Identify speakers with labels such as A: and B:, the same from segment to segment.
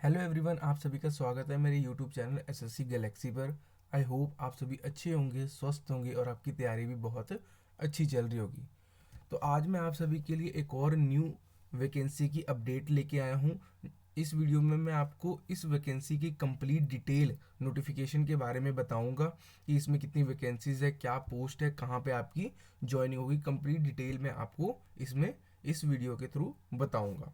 A: Hello everyone, आप सभी का स्वागत है मेरे यूट्यूब चैनल एसएससी गैलेक्सी पर। आई होप आप सभी अच्छे होंगे, स्वस्थ होंगे और आपकी तैयारी भी बहुत अच्छी चल रही होगी। तो आज मैं आप सभी के लिए एक और न्यू वैकेंसी की अपडेट लेके आया हूँ। इस वीडियो में मैं आपको इस वैकेंसी की कंप्लीट डिटेल नोटिफिकेशन के बारे में बताऊंगा कि इसमें कितनी वैकेंसीज है, क्या पोस्ट है, कहाँ पे आपकी ज्वाइनिंग होगी। कंप्लीट डिटेल मैं आपको इसमें इस वीडियो के थ्रू बताऊंगा।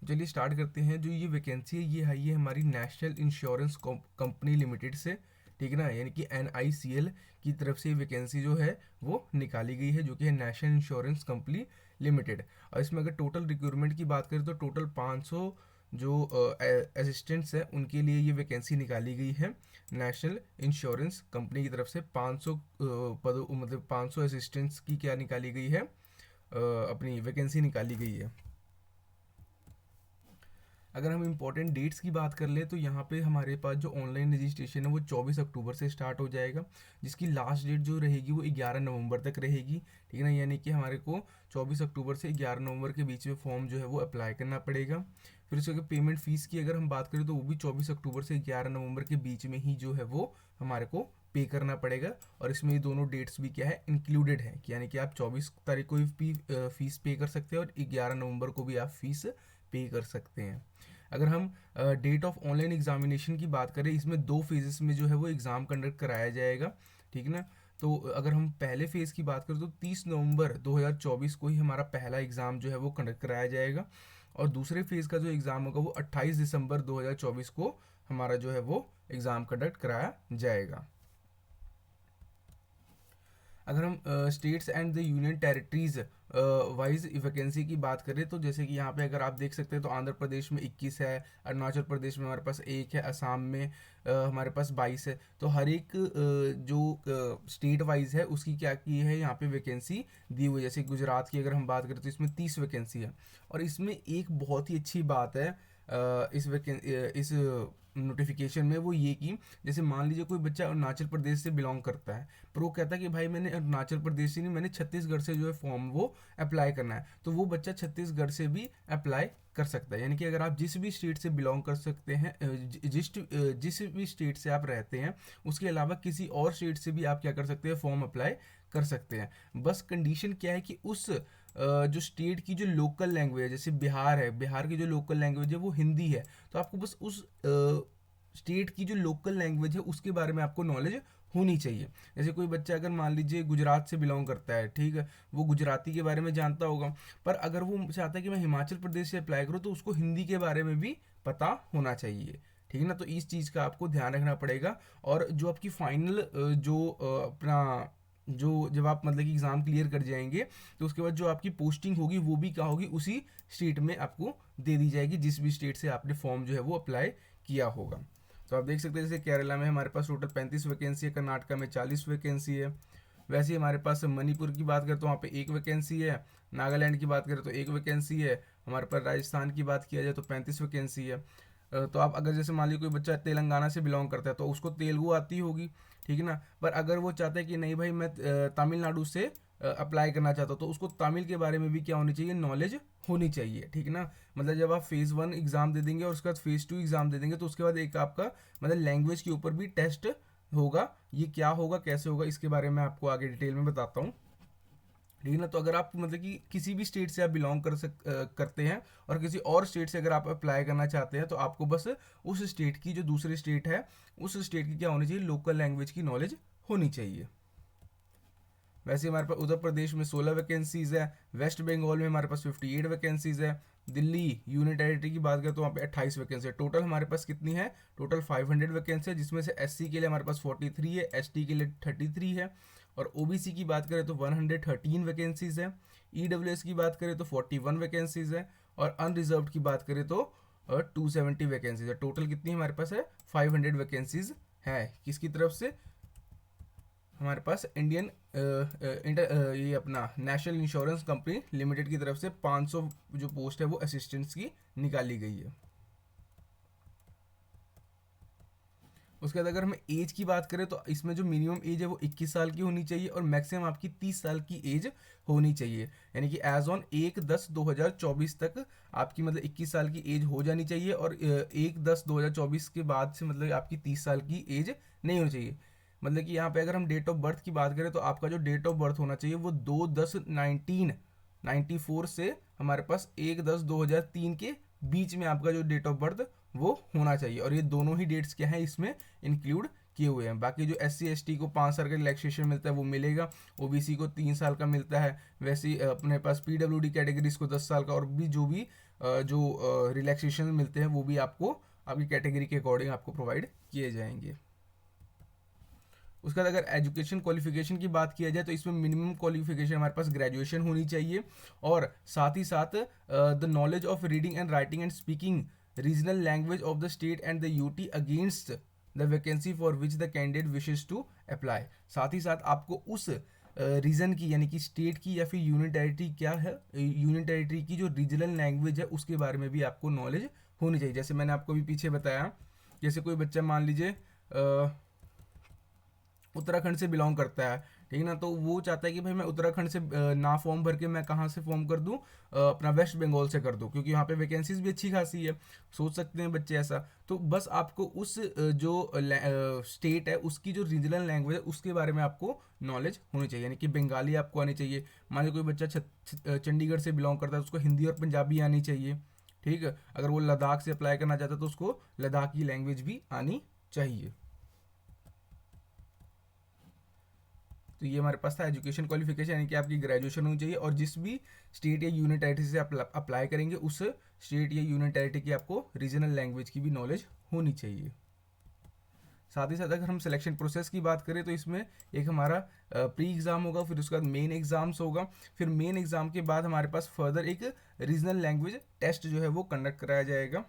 A: चलिए स्टार्ट करते हैं। जो ये वैकेंसी है ये हमारी नेशनल इंश्योरेंस कंपनी लिमिटेड से, ठीक है ना, यानी कि NICL की तरफ से वैकेंसी जो है वो निकाली गई है, जो कि है नेशनल इंश्योरेंस कंपनी लिमिटेड। और इसमें अगर टोटल रिक्रूटमेंट की बात करें तो टोटल 500 जो असिस्टेंट्स हैं उनके लिए ये वैकेंसी निकाली गई है। नेशनल इंश्योरेंस कंपनी की तरफ से 500 पद, मतलब 500 असिस्टेंट्स की क्या निकाली गई है, अपनी वैकेंसी निकाली गई है। अगर हम इंपॉर्टेंट डेट्स की बात कर ले तो यहाँ पे हमारे पास जो ऑनलाइन रजिस्ट्रेशन है वो 24 अक्टूबर से स्टार्ट हो जाएगा, जिसकी लास्ट डेट जो रहेगी वो 11 नवंबर तक रहेगी, ठीक है ना। यानी कि हमारे को 24 अक्टूबर से 11 नवंबर के बीच में फॉर्म जो है वो अप्लाई करना पड़ेगा। फिर उसके पेमेंट फीस की अगर हम बात करें तो वो भी 24 अक्टूबर से 11 नवंबर के बीच में ही जो है वो हमारे को पे करना पड़ेगा। और इसमें ये दोनों डेट्स भी क्या है, इंक्लूडेड है, कि यानी कि आप 24 तारीख को भी फीस पे कर सकते हैं और 11 नवंबर को भी आप फीस पे कर सकते हैं। अगर हम डेट ऑफ ऑनलाइन एग्जामिनेशन की बात करें, इसमें 2 फेजेस में जो है वो एग्ज़ाम कंडक्ट कराया जाएगा, ठीक है ना। तो अगर हम पहले फेज़ की बात करें तो 30 नवंबर 2024 को ही हमारा पहला एग्ज़ाम जो है वो कंडक्ट कराया जाएगा। और दूसरे फेज़ का जो एग्ज़ाम होगा वो 28 दिसंबर 2024 को हमारा जो है वो एग्ज़ाम कंडक्ट कराया जाएगा। अगर हम states and the union territories wise vacancy की बात करें तो जैसे कि यहाँ पे अगर आप देख सकते हैं तो आंध्र प्रदेश में 21 है, अरुणाचल प्रदेश में हमारे पास 1 है, असम में हमारे पास 22 है। तो हर एक जो स्टेट वाइज है उसकी क्या की है यहाँ पे वैकेंसी दी हुई है। जैसे गुजरात की अगर हम बात करें तो इसमें 30 वैकेंसी है। और इसमें एक बहुत ही अच्छी बात है इस नोटिफिकेशन में, वो ये कि जैसे मान लीजिए कोई बच्चा अरुणाचल प्रदेश से बिलोंग करता है, पर वो कहता है कि भाई मैंने अरुणाचल प्रदेश से नहीं, मैंने छत्तीसगढ़ से जो है फॉर्म वो अप्लाई करना है, तो वो बच्चा छत्तीसगढ़ से भी अप्लाई कर सकता है। यानी कि अगर आप जिस भी स्टेट से बिलोंग कर सकते हैं, जिस भी स्टेट से आप रहते हैं, उसके अलावा किसी और स्टेट से भी आप क्या कर सकते हैं, फॉर्म अप्लाई कर सकते हैं। बस कंडीशन क्या है कि उस जो स्टेट की जो लोकल लैंग्वेज है, जैसे बिहार है, बिहार की जो लोकल लैंग्वेज है वो हिंदी है, तो आपको बस उस स्टेट की जो लोकल लैंग्वेज है उसके बारे में आपको नॉलेज होनी चाहिए। जैसे कोई बच्चा अगर मान लीजिए गुजरात से बिलोंग करता है, ठीक है, वो गुजराती के बारे में जानता होगा, पर अगर वो चाहता है कि मैं हिमाचल प्रदेश से अप्लाई करूँ तो उसको हिंदी के बारे में भी पता होना चाहिए, ठीक है ना। तो इस चीज़ का आपको ध्यान रखना पड़ेगा। और जो आपकी फाइनल जो अपना जो जब आप मतलब कि एग्ज़ाम क्लियर कर जाएंगे तो उसके बाद जो आपकी पोस्टिंग होगी वो भी क्या होगी, उसी स्टेट में आपको दे दी जाएगी जिस भी स्टेट से आपने फॉर्म जो है वो अप्लाई किया होगा। तो आप देख सकते हैं जैसे केरला में हमारे पास टोटल 35 वैकेंसी है, कर्नाटका में 40 वैकेंसी है। वैसे ही हमारे पास मणिपुर की बात करें तो वहाँ पे 1 वैकेंसी है, नागालैंड की बात करें तो 1 वैकेंसी है, हमारे पास राजस्थान की बात किया जाए तो 35 वैकेंसी है। तो आप अगर जैसे मान लीजिए कोई बच्चा तेलंगाना से बिलोंग करता है तो उसको तेलुगु आती होगी, ठीक है ना। पर अगर वो चाहता है कि नहीं भाई मैं तमिलनाडु से अप्लाई करना चाहता हूँ, तो उसको तमिल के बारे में भी क्या होनी चाहिए, नॉलेज होनी चाहिए, ठीक है ना। मतलब जब आप फेज़ 1 एग्ज़ाम दे देंगे और उसके बाद फेज़ 2 एग्ज़ाम दे देंगे तो उसके बाद एक आपका मतलब लैंग्वेज के ऊपर भी टेस्ट होगा। ये क्या होगा, कैसे होगा, इसके बारे में आपको आगे डिटेल में बताता हूँ, ठीक है ना। तो अगर आप मतलब कि किसी भी स्टेट से आप बिलोंग करते हैं और किसी और स्टेट से अगर आप अप्लाई करना चाहते हैं तो आपको बस उस स्टेट की जो दूसरी स्टेट है उस स्टेट की क्या होनी चाहिए, लोकल लैंग्वेज की नॉलेज होनी चाहिए। वैसे हमारे पास उत्तर प्रदेश में 16 वैकेंसीज है, वेस्ट बंगाल में हमारे पास 58 वैकेंसीज है, दिल्ली यूनियन टेरिटरी की बात करें तो वहाँ पे 28 वैकेंसी है। टोटल हमारे पास कितनी है, टोटल 500 वैकेंसी है, जिसमें से SC के लिए हमारे पास 43 है, ST के लिए 33 है, और OBC की बात करें तो 113 वैकेंसीज है, EWS की बात करें तो 41 वैकेंसीज है, और अनरिजर्व की बात करें तो 270 वैकेंसीज है। टोटल कितनी हमारे पास है, 500 वैकेंसीज है। किसकी तरफ से, हमारे पास इंडियन ये अपना नेशनल इंश्योरेंस कंपनी लिमिटेड की तरफ से 500 जो पोस्ट है वो असिस्टेंट्स की निकाली गई है। उसके बाद अगर हम एज की बात करें तो इसमें जो मिनिमम एज है वो 21 साल की होनी चाहिए और मैक्सिमम आपकी 30 साल की एज होनी चाहिए। यानी कि एज ऑन 1/10/2024 तक आपकी मतलब 21 साल की एज हो जानी चाहिए और 1/10/2024 के बाद से मतलब आपकी 30 साल की एज नहीं होनी चाहिए। मतलब कि यहाँ पे अगर हम डेट ऑफ बर्थ की बात करें तो आपका जो डेट ऑफ बर्थ होना चाहिए वो 2/10/1994 से हमारे पास 1/10/2003 के बीच में आपका जो डेट ऑफ बर्थ वो होना चाहिए। और ये दोनों ही डेट्स क्या हैं इसमें इंक्लूड किए हुए हैं। बाकी जो SC ST को 5 साल का रिलैक्सेशन मिलता है वो मिलेगा, OBC को 3 साल का मिलता है, वैसे ही अपने पास PWD कैटेगरीज को 10 साल का, और भी जो भी जो रिलैक्सेशन मिलते हैं वो भी आपको आपकी कैटेगरी के अकॉर्डिंग आपको प्रोवाइड किए जाएंगे। उसके बाद अगर एजुकेशन क्वालिफिकेशन की बात किया जाए तो इसमें मिनिमम क्वालिफिकेशन हमारे पास ग्रेजुएशन होनी चाहिए और साथ ही साथ the knowledge of reading and writing and speaking regional language of the state and the UT against the vacancy for which the candidate wishes to apply. साथ ही साथ आपको उस रीजन की यानी कि स्टेट की या फिर यूनियन टेरिटरी क्या है, यूनियन टेरिटरी की जो रीजनल लैंग्वेज है उसके बारे में भी आपको नॉलेज होनी चाहिए। जैसे मैंने आपको भी पीछे बताया, जैसे कोई बच्चा मान लीजिए उत्तराखंड से बिलोंग करता है, ठीक है ना, तो वो चाहता है कि भाई मैं उत्तराखंड से ना फॉर्म भर के मैं कहाँ से फॉर्म कर दूँ, अपना वेस्ट बंगाल से कर दूँ, क्योंकि वहाँ पे वैकेंसीज भी अच्छी खासी है। सोच सकते हैं बच्चे ऐसा। तो बस आपको उस जो स्टेट है उसकी जो रीजनल लैंग्वेज है उसके बारे में आपको नॉलेज होनी चाहिए। यानी कि बंगाली आपको आनी चाहिए। मान लीजिए कोई बच्चा चंडीगढ़ से बिलोंग करता है तो उसको हिंदी और पंजाबी आनी चाहिए, ठीक है। अगर वो लद्दाख से अप्लाई करना चाहता है तो उसको लद्दाख की लैंग्वेज भी आनी चाहिए। तो ये हमारे पास था एजुकेशन क्वालिफिकेशन, यानी कि आपकी ग्रेजुएशन होनी चाहिए और जिस भी स्टेट या यूनियन टेरिटरी से आप अप्लाई करेंगे उस स्टेट या यूनियन टेरिटरी की आपको रीजनल लैंग्वेज की भी नॉलेज होनी चाहिए। साथ ही साथ अगर हम सिलेक्शन प्रोसेस की बात करें तो इसमें एक हमारा प्री एग्ज़ाम होगा, फिर उसके बाद मेन एग्ज़ाम्स होगा, फिर मेन एग्ज़ाम के बाद हमारे पास फर्दर एक रीजनल लैंग्वेज टेस्ट जो है वो कंडक्ट कराया जाएगा।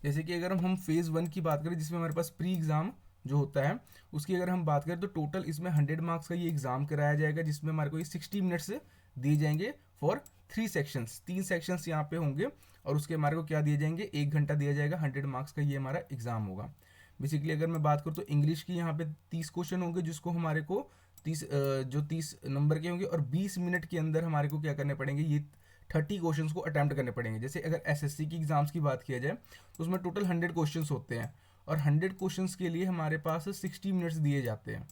A: जैसे कि अगर हम फेज़ 1 की बात करें जिसमें हमारे पास प्री एग्ज़ाम जो होता है उसकी अगर हम बात करें तो टोटल इसमें 100 मार्क्स का ये एग्ज़ाम कराया जाएगा, जिसमें हमारे को ये 60 मिनट्स दिए जाएंगे फॉर 3 सेक्शंस। 3 सेक्शंस यहाँ पे होंगे और उसके हमारे को क्या दिए जाएंगे, 1 घंटा दिया जाएगा। 100 मार्क्स का ये हमारा एग्ज़ाम होगा। बेसिकली अगर मैं बात करूँ तो इंग्लिश की यहाँ पे 30 क्वेश्चन होंगे जिसको हमारे को 30 के होंगे और 20 मिनट के अंदर हमारे को क्या करने पड़ेंगे, ये 30 क्वेश्चन को अटैम्प्ट करने पड़ेंगे। जैसे अगर SSC की एग्ज़ाम्स की बात किया जाए तो उसमें टोटल 100 क्वेश्चन होते हैं और 100 क्वेश्चन के लिए हमारे पास 60 मिनट्स दिए जाते हैं।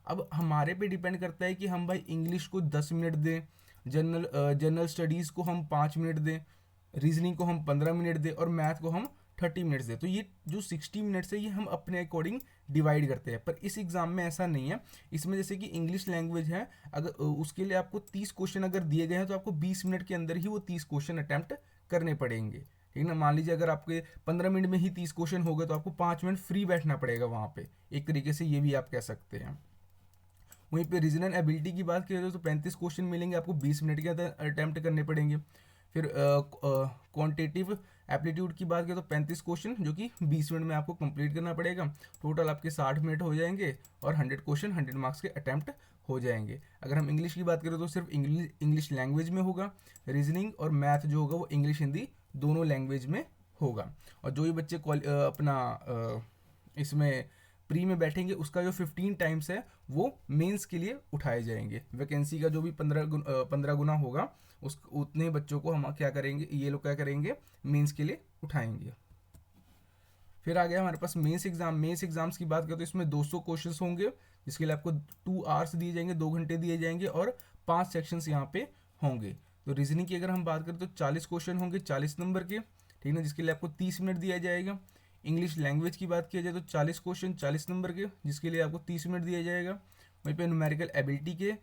A: अब हमारे पे डिपेंड करता है कि हम भाई इंग्लिश को 10 मिनट दें, जनरल स्टडीज़ को हम 5 मिनट दें, रीजनिंग को हम 15 मिनट दें और मैथ को हम 30 मिनट्स दें। तो ये जो 60 मिनट्स है ये हम अपने अकॉर्डिंग डिवाइड करते हैं, पर इस एग्ज़ाम में ऐसा नहीं है। इसमें जैसे कि इंग्लिश लैंग्वेज है, अगर उसके लिए आपको 30 क्वेश्चन अगर दिए गए हैं तो आपको 20 मिनट के अंदर ही वो 30 क्वेश्चन अटैम्प्ट करने पड़ेंगे, ठीक है ना। मान लीजिए अगर आपके 15 मिनट में ही 30 क्वेश्चन हो गए तो आपको 5 मिनट फ्री बैठना पड़ेगा वहाँ पे, एक तरीके से ये भी आप कह सकते हैं। वहीं पे रीजनल एबिलिटी की बात करें तो 35 क्वेश्चन मिलेंगे आपको, 20 मिनट के अंदर अटैम्प्ट करने पड़ेंगे। फिर क्वांटिटिव एप्टीट्यूड की बात करें तो 35 क्वेश्चन जो कि 20 मिनट में आपको कंप्लीट करना पड़ेगा। टोटल आपके 60 मिनट हो जाएंगे और 100 क्वेश्चन 100 मार्क्स के अटैम्प्ट हो जाएंगे। अगर हम इंग्लिश की बात करें तो सिर्फ इंग्लिश लैंग्वेज में होगा। रीजनिंग और मैथ जो होगा वो इंग्लिश हिंदी दोनों लैंग्वेज में होगा। और जो भी बच्चे अपना इसमें प्री में बैठेंगे उसका जो 15 टाइम्स है वो मेंस के लिए उठाए जाएंगे। वैकेंसी का जो भी 15 गुना होगा उस उतने बच्चों को हम क्या करेंगे, ये लोग क्या करेंगे, मेंस के लिए उठाएंगे। फिर आ गया हमारे पास मेंस एग्जाम। मेंस एग्जाम्स की बात करें तो इसमें 200 क्वेश्चंस होंगे जिसके लिए आपको 2 आवर्स दिए जाएंगे, 2 घंटे दिए जाएंगे और 5 सेक्शंस यहाँ पे होंगे। तो रीजनिंग की अगर हम बात करें तो 40 क्वेश्चन होंगे 40 नंबर के, ठीक है, जिसके लिए आपको 30 मिनट दिया जाएगा। इंग्लिश लैंग्वेज की बात किया जाए तो 40 क्वेश्चन 40 नंबर के जिसके लिए आपको 30 मिनट दिया जाएगा। वहीं पे न्यूमेरिकल एबिलिटी के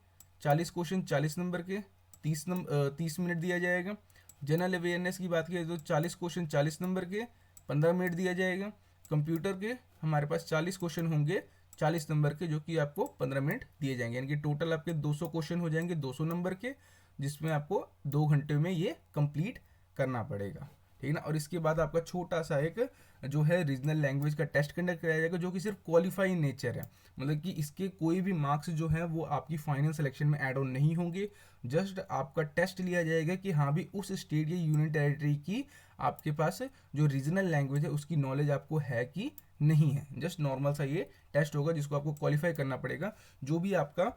A: 40 क्वेश्चन 40 नंबर के 30 मिनट दिया जाएगा। जनरल अवेयरनेस की बात किया जाए तो 40 क्वेश्चन 40 नंबर के 15 मिनट दिया जाएगा। कंप्यूटर के हमारे पास 40 क्वेश्चन होंगे 40 नंबर के जो कि आपको 15 मिनट दिए जाएंगे, यानी कि टोटल आपके 200 क्वेश्चन हो जाएंगे 200 नंबर के, जिसमें आपको 2 घंटे में ये कंप्लीट करना पड़ेगा, ठीक है ना। और इसके बाद आपका छोटा सा एक जो है रीजनल लैंग्वेज का टेस्ट कंडक्ट कराया जाएगा जो कि सिर्फ क्वालिफाई इन नेचर है, मतलब कि इसके कोई भी मार्क्स जो है वो आपकी फाइनल सिलेक्शन में ऐड ऑन नहीं होंगे। जस्ट आपका टेस्ट लिया जाएगा कि हाँ भी उस स्टेट या यूनियन टेरिटरी की आपके पास जो रीजनल लैंग्वेज है उसकी नॉलेज आपको है कि नहीं है, जस्ट नॉर्मल सा ये टेस्ट होगा जिसको आपको क्वालिफाई करना पड़ेगा। जो भी आपका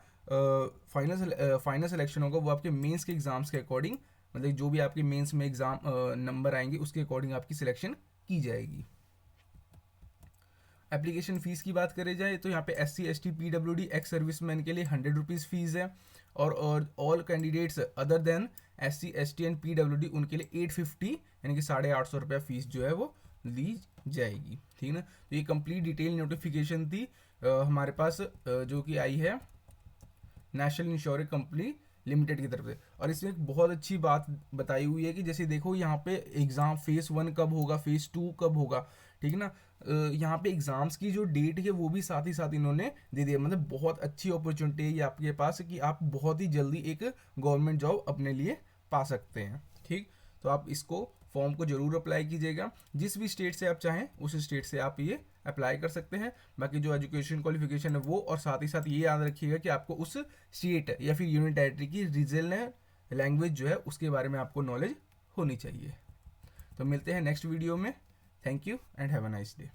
A: फाइनल सिलेक्शन होगा वो आपके मेंस के एग्ज़ाम्स के अकॉर्डिंग, मतलब जो भी आपके मेंस में एग्ज़ाम नंबर आएंगे उसके अकॉर्डिंग आपकी सिलेक्शन की जाएगी। एप्लीकेशन फ़ीस की बात करें जाए तो यहाँ पे SC ST PWD ex serviceman के लिए 100 रुपीज़ फ़ीस है, और all candidates other than SC ST and PWD उनके लिए 850 यानी कि 850 रुपया फ़ीस जो है वो ली जाएगी। ठीक है ना। तो ये कंप्लीट डिटेल नोटिफिकेशन थी हमारे पास जो कि आई है नेशनल इंश्योरेंस कंपनी लिमिटेड की तरफ से। और इसमें एक बहुत अच्छी बात बताई हुई है कि जैसे देखो यहाँ पे एग्ज़ाम फेज़ 1 कब होगा, फेज़ 2 कब होगा, ठीक है ना। यहाँ पे एग्ज़ाम्स की जो डेट है वो भी साथ ही साथ इन्होंने दे दिया, मतलब बहुत अच्छी अपॉर्चुनिटी है ये आपके पास कि आप बहुत ही जल्दी एक गवर्नमेंट जॉब अपने लिए पा सकते हैं। ठीक, तो आप इसको फॉर्म को ज़रूर अप्लाई कीजिएगा, जिस भी स्टेट से आप चाहें उस स्टेट से आप ये अप्लाई कर सकते हैं। बाकी जो एजुकेशन क्वालिफिकेशन है वो, और साथ ही साथ ये याद रखिएगा कि आपको उस स्टेट या फिर यूनियन टेरिटरी की रीजनल लैंग्वेज जो है उसके बारे में आपको नॉलेज होनी चाहिए। तो मिलते हैं नेक्स्ट वीडियो में। Thank you and have a nice day.